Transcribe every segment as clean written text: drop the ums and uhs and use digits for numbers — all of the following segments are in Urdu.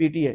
PTI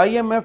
IMF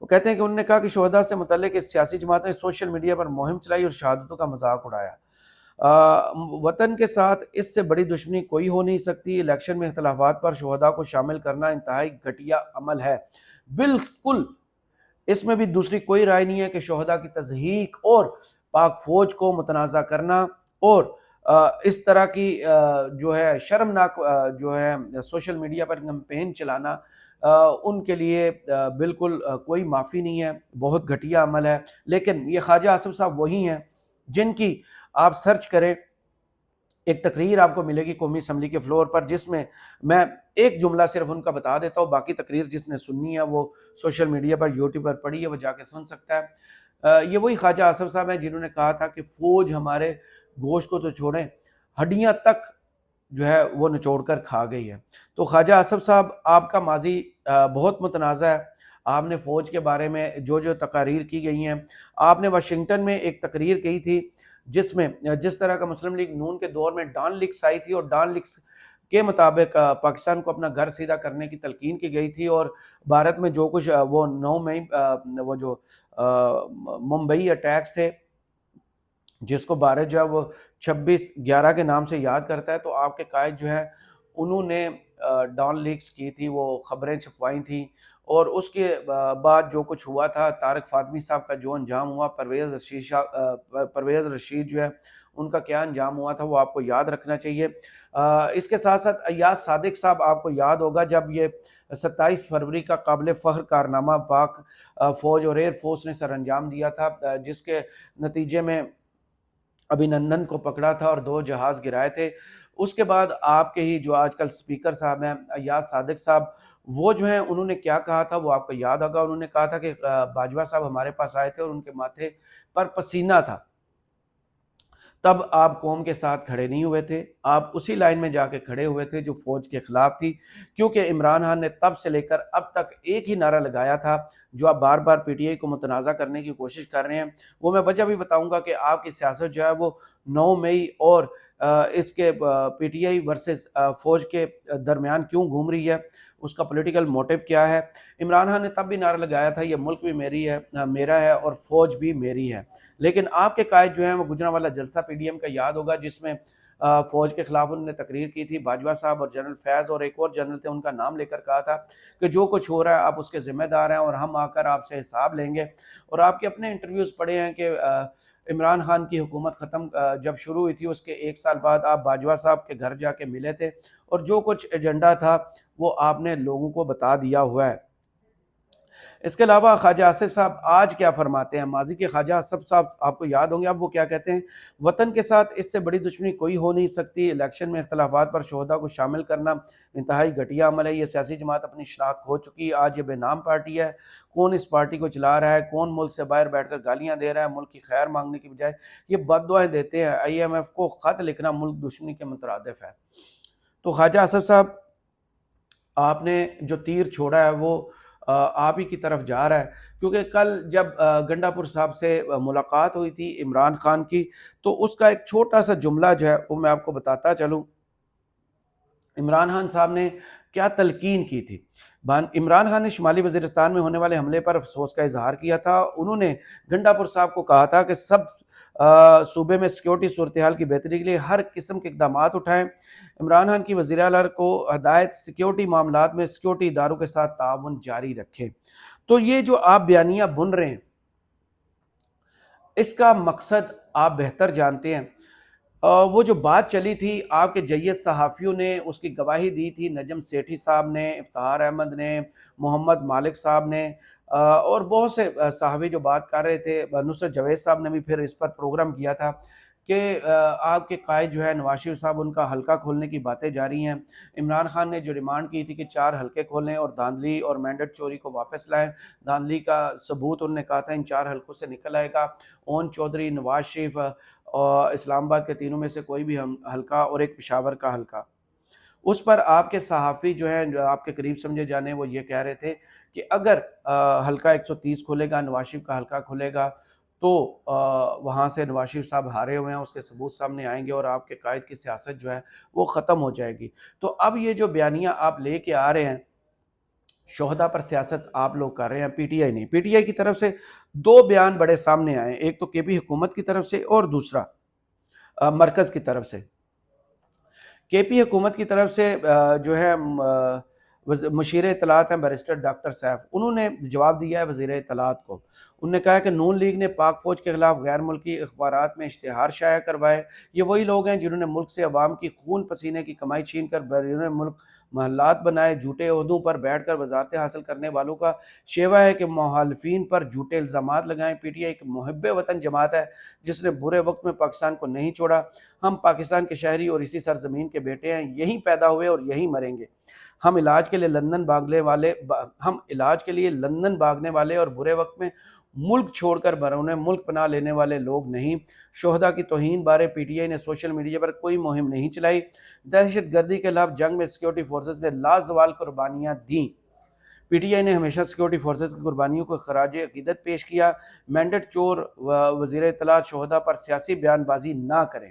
وہ کہتے ہیں کہ انہوں نے کہا کہ شہداء سے متعلق اس سیاسی جماعت نے سوشل میڈیا پر مہم چلائی اور شہادتوں کا مذاق اڑایا۔ وطن کے ساتھ اس سے بڑی دشمنی کوئی ہو نہیں سکتی۔ الیکشن میں اختلافات پر شہداء کو شامل کرنا انتہائی گھٹیا عمل ہے۔ بالکل اس میں بھی دوسری کوئی رائے نہیں ہے کہ شہداء کی تضحیک اور پاک فوج کو متنازع کرنا اور اس طرح کی جو ہے شرمناک جو ہے سوشل میڈیا پر کیمپین چلانا ان کے لیے بالکل کوئی معافی نہیں ہے، بہت گھٹیا عمل ہے۔ لیکن یہ خواجہ آصف صاحب وہی ہیں جن کی آپ سرچ کریں، ایک تقریر آپ کو ملے گی قومی اسمبلی کے فلور پر، جس میں میں ایک جملہ صرف ان کا بتا دیتا ہوں، باقی تقریر جس نے سننی ہے وہ سوشل میڈیا پر یوٹیوب پر پڑھی ہے، وہ جا کے سن سکتا ہے۔ یہ وہی خواجہ آصف صاحب ہیں جنہوں نے کہا تھا کہ فوج ہمارے گوشت کو تو چھوڑیں، ہڈیاں تک جو ہے وہ نچوڑ کر کھا گئی ہے۔ تو خواجہ آصف صاحب، آپ کا ماضی بہت متنازع ہے۔ آپ نے فوج کے بارے میں جو تقاریر کی گئی ہیں، آپ نے واشنگٹن میں ایک تقریر کی تھی جس میں جس طرح کا مسلم لیگ نون کے دور میں ڈان لیکس آئی تھی اور ڈان لیکس کے مطابق پاکستان کو اپنا گھر سیدھا کرنے کی تلقین کی گئی تھی، اور بھارت میں جو کچھ وہ 9 مئی وہ جو ممبئی اٹیکس تھے جس کو بھارت جو ہے وہ 26/11 کے نام سے یاد کرتا ہے، تو آپ کے قائد جو ہیں انہوں نے ڈان لیکس کی تھی، وہ خبریں چھپوائی تھیں، اور اس کے بعد جو کچھ ہوا تھا، طارق فاطمی صاحب کا جو انجام ہوا، پرویز رشید جو ہے ان کا کیا انجام ہوا تھا، وہ آپ کو یاد رکھنا چاہیے۔ اس کے ساتھ ساتھ ایاز صادق صاحب، آپ کو یاد ہوگا جب یہ 27 فروری کا قابل فخر کارنامہ پاک فوج اور ایئر فورس نے سر انجام دیا تھا، جس کے نتیجے میں ابھینندن کو پکڑا تھا اور 2 جہاز گرائے تھے۔ اس کے بعد آپ کے ہی جو آج کل سپیکر صاحب ہیں ایاز صادق صاحب، وہ جو ہیں انہوں نے کیا کہا تھا وہ آپ کو یاد ہوگا۔ انہوں نے کہا تھا کہ باجوہ صاحب ہمارے پاس آئے تھے اور ان کے ماتھے پر پسینہ تھا، تب آپ قوم کے ساتھ کھڑے نہیں ہوئے تھے، آپ اسی لائن میں جا کے کھڑے ہوئے تھے جو فوج کے خلاف تھی، کیونکہ عمران خان نے تب سے لے کر اب تک ایک ہی نعرہ لگایا تھا جو آپ بار بار پی ٹی آئی کو متنازع کرنے کی کوشش کر رہے ہیں۔ وہ میں وجہ بھی بتاؤں گا کہ آپ کی سیاست جو ہے وہ 9 مئی اور اس کے پی ٹی آئی ورسز فوج کے درمیان کیوں گھوم رہی ہے، اس کا پولیٹیکل موٹیو کیا ہے۔ عمران خان نے تب بھی نعرہ لگایا تھا یہ ملک بھی میرا ہے اور فوج بھی میری ہے، لیکن آپ کے قائد جو ہیں وہ گجرانوالہ جلسہ پی ڈی ایم کا یاد ہوگا جس میں فوج کے خلاف انہوں نے تقریر کی تھی، باجوہ صاحب اور جنرل فیض اور ایک اور جنرل تھے، ان کا نام لے کر کہا تھا کہ جو کچھ ہو رہا ہے آپ اس کے ذمہ دار ہیں اور ہم آ کر آپ سے حساب لیں گے۔ اور آپ کے اپنے انٹرویوز پڑھے ہیں کہ عمران خان کی حکومت ختم جب شروع ہوئی تھی اس کے 1 سال بعد آپ باجوہ صاحب کے گھر جا کے ملے تھے اور جو کچھ ایجنڈا تھا وہ آپ نے لوگوں کو بتا دیا ہوا ہے۔ اس کے علاوہ خواجہ آصف صاحب آج کیا فرماتے ہیں، ماضی کے خواجہ آصف صاحب آپ کو یاد ہوں گے، اب وہ کیا کہتے ہیں، وطن کے ساتھ اس سے بڑی دشمنی کوئی ہو نہیں سکتی، الیکشن میں اختلافات پر شہداء کو شامل کرنا انتہائی گھٹیا عمل ہے، یہ سیاسی جماعت اپنی شناخت کھو چکی ہے، آج یہ بے نام پارٹی ہے، کون اس پارٹی کو چلا رہا ہے، کون ملک سے باہر بیٹھ کر گالیاں دے رہا ہے، ملک کی خیر مانگنے کی بجائے یہ بد دعائیں دیتے ہیں، IMF کو خط لکھنا ملک دشمنی کے مترادف ہے۔ تو خواجہ آصف صاحب، آپ نے جو تیر چھوڑا ہے وہ آپ ہی کی طرف جا رہا ہے، کیونکہ کل جب گنڈا پور صاحب سے ملاقات ہوئی تھی عمران خان کی، تو اس کا ایک چھوٹا سا جملہ جو ہے وہ میں آپ کو بتاتا چلوں۔ عمران خان صاحب نے کیا تلقین کی تھی۔ عمران خان نے شمالی وزیرستان میں ہونے والے حملے پر افسوس کا اظہار کیا تھا، انہوں نے گنڈا پور صاحب کو کہا تھا کہ سب صوبے میں سیکیورٹی صورتحال کی بہتری کے لیے ہر قسم کے اقدامات اٹھائیں۔ عمران خان کی وزیر اعلیٰ کو ہدایت سیکیورٹی معاملات میں سیکیورٹی اداروں کے ساتھ تعاون جاری رکھیں۔ تو یہ جو آپ بیانیہ بن رہے ہیں اس کا مقصد آپ بہتر جانتے ہیں۔ وہ جو بات چلی تھی آپ کے جید صحافیوں نے اس کی گواہی دی تھی، نجم سیٹھی صاحب نے، افتخار احمد نے، محمد مالک صاحب نے اور بہت سے صحافی جو بات کر رہے تھے، نصرت جاوید صاحب نے بھی پھر اس پر پروگرام کیا تھا کہ آپ کے قائد جو ہے نواز شریف صاحب ان کا حلقہ کھولنے کی باتیں جاری ہیں۔ عمران خان نے جو ڈیمانڈ کی تھی کہ 4 حلقے کھولیں اور دھاندلی اور مینڈیٹ چوری کو واپس لائیں، دھاندلی کا ثبوت انہوں نے کہا تھا ان 4 حلقوں سے نکل آئے گا، اون چودھری، نواز شریف اور اسلام آباد کے تینوں میں سے کوئی بھی حلقہ اور ایک پشاور کا حلقہ۔ اس پر آپ کے صحافی جو ہیں جو آپ کے قریب سمجھے جانے وہ یہ کہہ رہے تھے کہ اگر حلقہ 130 کھلے گا، نواز شریف کا حلقہ کھلے گا تو وہاں سے نواز شریف صاحب ہارے ہوئے ہیں، اس کے ثبوت سامنے آئیں گے اور آپ کے قائد کی سیاست جو ہے وہ ختم ہو جائے گی۔ تو اب یہ جو بیانیہ آپ لے کے آ رہے ہیں شہداء پر سیاست آپ لوگ کر رہے ہیں، پی ٹی آئی نہیں۔ پی ٹی آئی کی طرف سے دو بیان بڑے سامنے آئے، ایک تو کے پی حکومت کی طرف سے اور دوسرا مرکز کی طرف سے۔ کے پی حکومت کی طرف سے جو ہے مشیر اطلاعات ہیں بیرسٹر ڈاکٹر سیف، انہوں نے جواب دیا ہے وزیر اطلاعات کو۔ انہوں نے کہا کہ نون لیگ نے پاک فوج کے خلاف غیر ملکی اخبارات میں اشتہار شائع کروائے۔ یہ وہی لوگ ہیں جنہوں نے ملک سے عوام کی خون پسینے کی کمائی چھین کر بیرون ملک محلات بنائے۔ جھوٹے عہدوں پر بیٹھ کر وزارتیں حاصل کرنے والوں کا شیوہ ہے کہ مخالفین پر جھوٹے الزامات لگائیں۔ پی ٹی آئی ایک محب وطن جماعت ہے جس نے برے وقت میں پاکستان کو نہیں چھوڑا۔ ہم پاکستان کے شہری اور اسی سرزمین کے بیٹے ہیں، یہیں پیدا ہوئے اور یہیں مریں گے۔ ہم علاج کے لیے لندن بھاگنے والے اور برے وقت میں ملک چھوڑ کر بیرون ملک پناہ لینے والے لوگ نہیں۔ شہداء کی توہین بارے پی ٹی آئی نے سوشل میڈیا پر کوئی مہم نہیں چلائی۔ دہشت گردی کے خلاف جنگ میں سیکورٹی فورسز نے لازوال قربانیاں دیں۔ پی ٹی آئی نے ہمیشہ سیکورٹی فورسز کی قربانیوں کو خراج عقیدت پیش کیا۔ مینڈیٹ چور وزیر اطلاعات شہداء پر سیاسی بیان بازی نہ کریں۔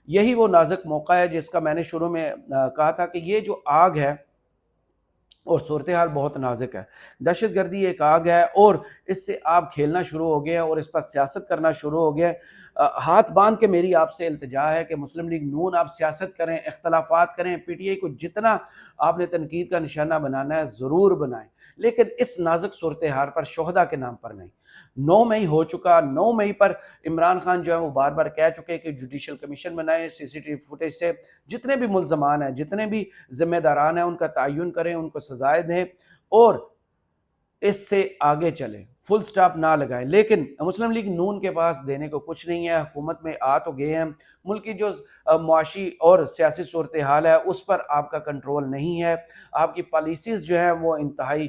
یہی وہ نازک موقع ہے جس کا میں نے شروع میں کہا تھا کہ یہ جو آگ ہے اور صورتحال بہت نازک ہے۔ دہشت گردی ایک آگ ہے اور اس سے آپ کھیلنا شروع ہو گئے ہیں اور اس پر سیاست کرنا شروع ہو گئے ہیں۔ ہاتھ باندھ کے میری آپ سے التجا ہے کہ مسلم لیگ نون آپ سیاست کریں، اختلافات کریں، پی ٹی آئی کو جتنا آپ نے تنقید کا نشانہ بنانا ہے ضرور بنائیں، لیکن اس نازک صورتحال پر شہداء کے نام پر نہیں۔ 9 مئی ہو چکا، 9 مئی پر عمران خان جو ہے وہ بار بار کہہ چکے کہ جوڈیشل کمیشن بنائیں، سی سی ٹی وی فوٹیج سے جتنے بھی ملزمان ہیں، جتنے بھی ذمہ داران ہیں، ان کا تعین کریں، ان کو سزائیں دیں اور اس سے آگے چلیں، فل سٹاپ نہ لگائیں۔ لیکن مسلم لیگ نون کے پاس دینے کو کچھ نہیں ہے۔ حکومت میں آ تو گئے ہیں، ملک کی جو معاشی اور سیاسی صورتحال ہے اس پر آپ کا کنٹرول نہیں ہے۔ آپ کی پالیسیز جو ہیں وہ انتہائی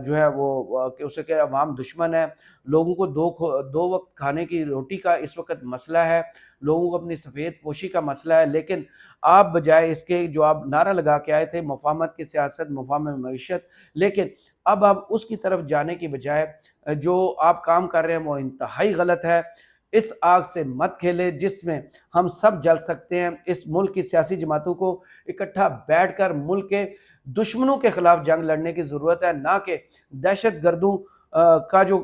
جو ہے وہ کہ اسے کہ عوام دشمن ہے۔ لوگوں کو دو وقت کھانے کی روٹی کا اس وقت مسئلہ ہے، لوگوں کو اپنی سفید پوشی کا مسئلہ ہے، لیکن آپ بجائے اس کے جو آپ نعرہ لگا کے آئے تھے مفاہمت کی سیاست، مفاہمت معیشت، لیکن اب آپ اس کی طرف جانے کی بجائے جو آپ کام کر رہے ہیں وہ انتہائی غلط ہے۔ اس آگ سے مت کھیلے جس میں ہم سب جل سکتے ہیں۔ اس ملک کی سیاسی جماعتوں کو اکٹھا بیٹھ کر ملک کے دشمنوں کے خلاف جنگ لڑنے کی ضرورت ہے، نہ کہ دہشت گردوں کا جو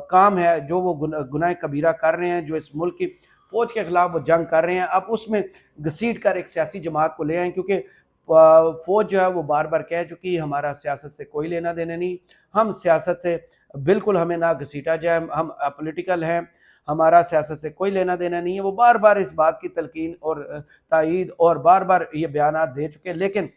کام ہے، جو وہ گناہ کبیرہ کر رہے ہیں، جو اس ملک کی فوج کے خلاف وہ جنگ کر رہے ہیں، آپ اس میں گھسیٹ کر ایک سیاسی جماعت کو لے آئیں، کیونکہ فوج جو ہے وہ بار بار کہہ چکی ہمارا سیاست سے کوئی لینا دینا نہیں۔ ہم سیاست سے بالکل ہمیں نہ گھسیٹا جائے، ہم پولیٹیکل ہیں، ہمارا سیاست سے کوئی لینا دینا نہیں ہے۔ وہ بار بار اس بات کی تلقین اور تائید اور بار بار یہ بیانات دے چکے، لیکن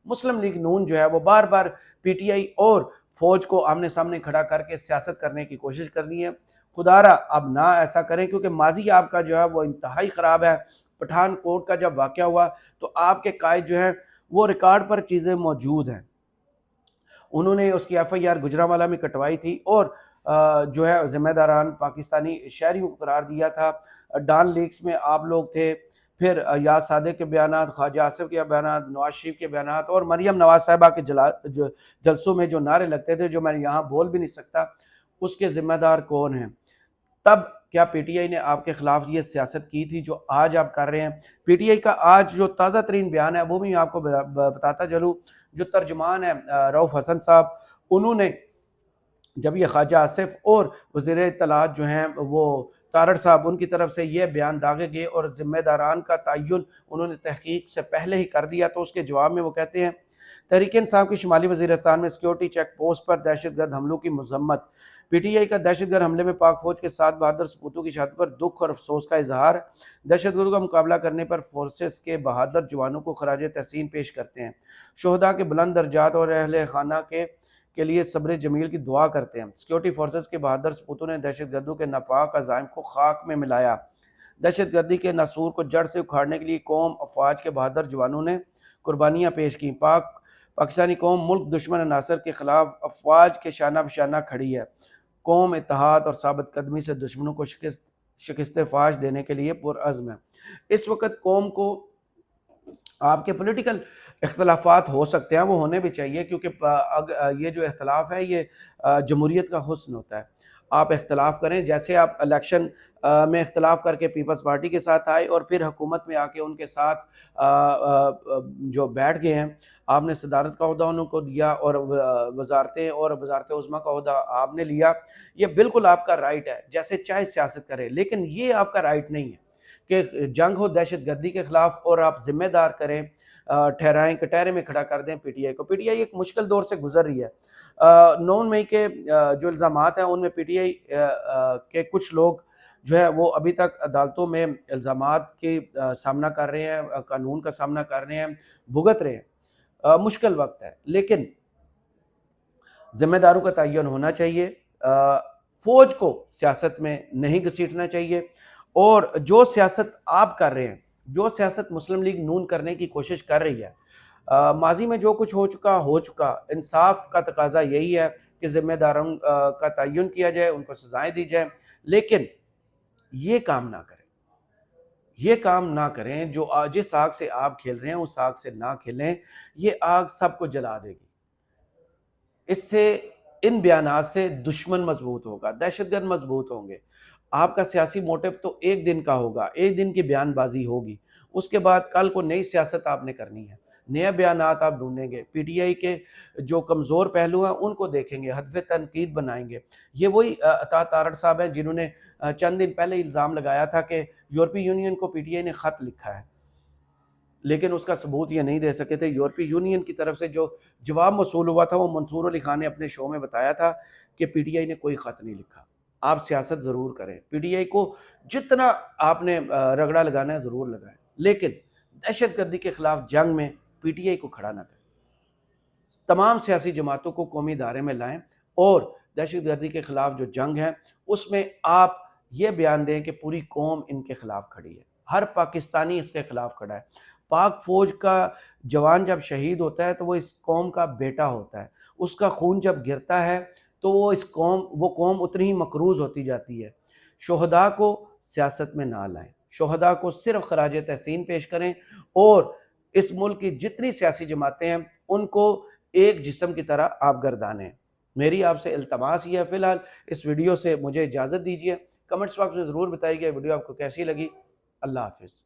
مسلم لیگ نون جو ہے وہ بار بار پی ٹی آئی اور فوج کو آمنے سامنے کھڑا کر کے سیاست کرنے کی کوشش کرنی ہے۔ خدا را اب نہ ایسا کریں، کیونکہ ماضی آپ کا جو ہے وہ انتہائی خراب ہے۔ پٹھان کوٹ کا جب واقعہ ہوا تو آپ کے قائد جو ہیں وہ ریکارڈ پر چیزیں موجود ہیں، انہوں نے اس کی ایف آئی آر گجرانوالہ میں کٹوائی تھی اور جو ہے ذمہ داران پاکستانی شہریوں کو قرار دیا تھا۔ ڈان لیکس میں آپ لوگ تھے، پھر یاز صادق کے بیانات، خواجہ آصف کے بیانات، نواز شریف کے بیانات اور مریم نواز صاحبہ کے جلسوں میں جو نعرے لگتے تھے جو میں یہاں بول بھی نہیں سکتا، اس کے ذمہ دار کون ہیں؟ تب کیا پی ٹی آئی نے آپ کے خلاف یہ سیاست کی تھی جو آج آپ کر رہے ہیں؟ پی ٹی آئی کا آج جو تازہ ترین بیان ہے وہ بھی آپ کو بتاتا چلوں۔ جو ترجمان ہے رؤف حسن صاحب، انہوں نے جب یہ خواجہ آصف اور وزیر اطلاعات جو ہیں وہ تارڑ صاحب، ان کی طرف سے یہ بیان داغے گئے اور ذمہ داران کا تعین انہوں نے تحقیق سے پہلے ہی کر دیا، تو اس کے جواب میں وہ کہتے ہیں تحریک انصاف کی شمالی وزیرستان میں سیکیورٹی چیک پوسٹ پر دہشت گرد حملوں کی مذمت۔ پی ٹی آئی کا دہشت گرد حملے میں پاک فوج کے 7 بہادر سپوتوں کی شہادت پر دکھ اور افسوس کا اظہار۔ دہشت گردوں کا مقابلہ کرنے پر فورسز کے بہادر جوانوں کو خراج تحسین پیش کرتے ہیں، شہداء کے بلند درجات اور اہل خانہ کے لیے صبر جمیل کی دعا کرتے ہیں۔ سیکورٹی فورسز کے بہادر سپوتوں نے دہشت گردوں کے ناپاک عزائم کو خاک میں ملایا۔ دہشت گردی کے ناسور کو جڑ سے اکھاڑنے کے لیے قوم افواج کے بہادر جوانوں نے قربانیاں پیش کی۔ پاکستانی قوم ملک دشمن عناصر کے خلاف افواج کے شانہ بشانہ کھڑی ہے۔ قوم اتحاد اور ثابت قدمی سے دشمنوں کو شکست فاش دینے کے لیے پرعزم ہے۔ اس وقت قوم کو آپ کے پولیٹیکل اختلافات ہو سکتے ہیں، وہ ہونے بھی چاہیے، کیونکہ یہ جو اختلاف ہے یہ جمہوریت کا حسن ہوتا ہے۔ آپ اختلاف کریں، جیسے آپ الیکشن میں اختلاف کر کے پیپلز پارٹی کے ساتھ آئے اور پھر حکومت میں آ کے ان کے ساتھ جو بیٹھ گئے ہیں، آپ نے صدارت کا عہدہ ان کو دیا اور وزارتیں اور وزارت عظمیٰ کا عہدہ آپ نے لیا، یہ بالکل آپ کا رائٹ ہے، جیسے چاہے سیاست کرے، لیکن یہ آپ کا رائٹ نہیں ہے کہ جنگ ہو دہشت گردی کے خلاف اور آپ ذمہ دار کریں، ٹھہرائیں، کٹہرے میں کھڑا کر دیں پی ٹی آئی کو۔ پی ٹی آئی ایک مشکل دور سے گزر رہی ہے۔ 9 مئی کے جو الزامات ہیں ان میں پی ٹی آئی کے کچھ لوگ جو ہے وہ ابھی تک عدالتوں میں الزامات کی سامنا کر رہے ہیں، قانون کا سامنا کر رہے ہیں، بھگت رہے ہیں۔ مشکل وقت ہے، لیکن ذمہ داروں کا تعین ہونا چاہیے، فوج کو سیاست میں نہیں گھسیٹنا چاہیے، اور جو سیاست آپ کر رہے ہیں، جو سیاست مسلم لیگ نون کرنے کی کوشش کر رہی ہے، ماضی میں جو کچھ ہو چکا، انصاف کا تقاضا یہی ہے کہ ذمہ داروں کا تعین کیا جائے، ان کو سزائیں دی جائیں، لیکن یہ کام نہ کریں، یہ کام نہ کریں، جو جس آگ سے آپ کھیل رہے ہیں اس آگ سے نہ کھیلیں، یہ آگ سب کو جلا دے گی۔ اس سے، ان بیانات سے دشمن مضبوط ہوگا، دہشت گرد مضبوط ہوں گے۔ آپ کا سیاسی موٹیو تو ایک دن کا ہوگا، ایک دن کی بیان بازی ہوگی، اس کے بعد کل کو نئی سیاست آپ نے کرنی ہے، نئے بیانات آپ ڈھونڈیں گے، پی ٹی آئی کے جو کمزور پہلو ہیں ان کو دیکھیں گے، ہدف تنقید بنائیں گے۔ یہ وہی عطا تارڑ صاحب ہیں جنہوں نے چند دن پہلے الزام لگایا تھا کہ یورپی یونین کو پی ٹی آئی نے خط لکھا ہے، لیکن اس کا ثبوت یہ نہیں دے سکے تھے۔ یورپی یونین کی طرف سے جو جواب موصول ہوا تھا، وہ منصور علی خان نے اپنے شو میں بتایا تھا کہ پی ٹی آئی نے کوئی خط نہیں لکھا۔ آپ سیاست ضرور کریں، پی ٹی آئی کو جتنا آپ نے رگڑا لگانا ہے ضرور لگائیں، لیکن دہشت گردی کے خلاف جنگ میں پی ٹی آئی کو کھڑا نہ کریں۔ تمام سیاسی جماعتوں کو قومی ادارے میں لائیں، اور دہشت گردی کے خلاف جو جنگ ہے اس میں آپ یہ بیان دیں کہ پوری قوم ان کے خلاف کھڑی ہے، ہر پاکستانی اس کے خلاف کھڑا ہے۔ پاک فوج کا جوان جب شہید ہوتا ہے تو وہ اس قوم کا بیٹا ہوتا ہے، اس کا خون جب گرتا ہے تو وہ قوم اتنی ہی مقروض ہوتی جاتی ہے۔ شہداء کو سیاست میں نہ لائیں، شہداء کو صرف خراج تحسین پیش کریں، اور اس ملک کی جتنی سیاسی جماعتیں ہیں ان کو ایک جسم کی طرح آپ گردانیں۔ میری آپ سے التماس یہ ہے، فی الحال اس ویڈیو سے مجھے اجازت دیجیے، کمنٹس باکس میں ضرور بتائیے گا ویڈیو آپ کو کیسی لگی۔ اللہ حافظ۔